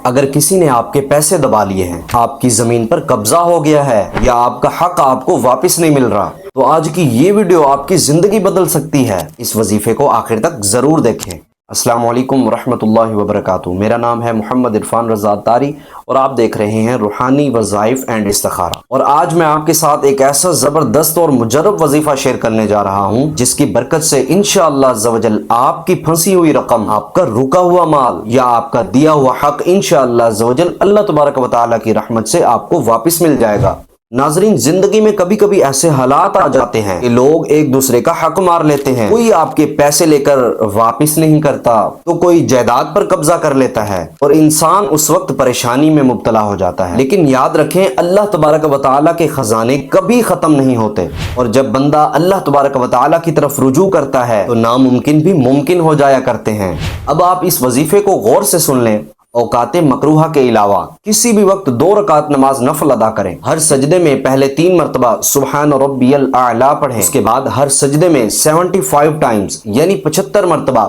اگر کسی نے آپ کے پیسے دبا لیے ہیں، آپ کی زمین پر قبضہ ہو گیا ہے یا آپ کا حق آپ کو واپس نہیں مل رہا، تو آج کی یہ ویڈیو آپ کی زندگی بدل سکتی ہے۔ اس وظیفے کو آخر تک ضرور دیکھیں۔ السلام علیکم ورحمۃ اللہ وبرکاتہ۔ میرا نام ہے محمد عرفان رضا اتاری اور آپ دیکھ رہے ہیں روحانی وظائف اینڈ استخارہ۔ اور آج میں آپ کے ساتھ ایک ایسا زبردست اور مجرب وظیفہ شیئر کرنے جا رہا ہوں جس کی برکت سے انشاءاللہ عز و جل آپ کی پھنسی ہوئی رقم، آپ کا رکا ہوا مال یا آپ کا دیا ہوا حق انشاءاللہ عز و جل اللہ تبارک و تعالی کی رحمت سے آپ کو واپس مل جائے گا۔ ناظرین، زندگی میں کبھی کبھی ایسے حالات آ جاتے ہیں کہ لوگ ایک دوسرے کا حق مار لیتے ہیں۔ کوئی آپ کے پیسے لے کر واپس نہیں کرتا تو کوئی جائیداد پر قبضہ کر لیتا ہے اور انسان اس وقت پریشانی میں مبتلا ہو جاتا ہے۔ لیکن یاد رکھیں، اللہ تبارک و تعالیٰ کے خزانے کبھی ختم نہیں ہوتے، اور جب بندہ اللہ تبارک و تعالیٰ کی طرف رجوع کرتا ہے تو ناممکن بھی ممکن ہو جایا کرتے ہیں۔ اب آپ اس وظیفے کو غور سے سن لیں۔ اوقات مکروہہ کے علاوہ کسی بھی وقت 2 رکعت نماز نفل ادا کریں۔ ہر سجدے میں پہلے 3 مرتبہ سبحان ربی الاعلی پڑھیں۔ اس کے بعد ہر سجدے میں 75 ٹائمز یعنی 75 مرتبہ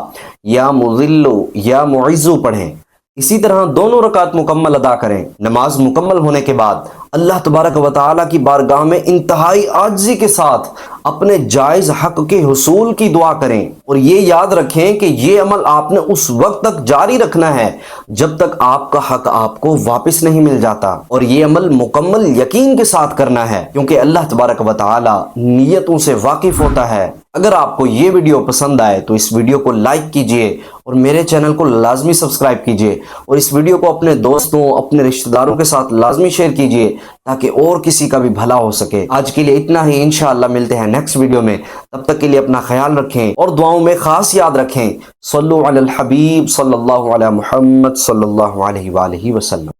یا مذل یا معز پڑھیں۔ اسی طرح دونوں رکعت مکمل ادا کریں۔ نماز مکمل ہونے کے بعد اللہ تبارک و تعالیٰ کی بارگاہ میں انتہائی عاجزی کے ساتھ اپنے جائز حق کے حصول کی دعا کریں، اور یہ یاد رکھیں کہ یہ عمل آپ نے اس وقت تک جاری رکھنا ہے جب تک آپ کا حق آپ کو واپس نہیں مل جاتا، اور یہ عمل مکمل یقین کے ساتھ کرنا ہے کیونکہ اللہ تبارک و تعالیٰ نیتوں سے واقف ہوتا ہے۔ اگر آپ کو یہ ویڈیو پسند آئے تو اس ویڈیو کو لائک کیجئے اور میرے چینل کو لازمی سبسکرائب کیجئے، اور اس ویڈیو کو اپنے دوستوں، اپنے رشتہ داروں کے ساتھ لازمی شیئر کیجئے تاکہ اور کسی کا بھی بھلا ہو سکے۔ آج کے لیے اتنا ہی، انشاءاللہ ملتے ہیں نیکسٹ ویڈیو میں۔ تب تک کے لیے اپنا خیال رکھیں اور دعاؤں میں خاص یاد رکھیں۔ صلو علی الحبیب صلی اللہ علیہ محمد صلی اللہ علیہ وآلہ وسلم۔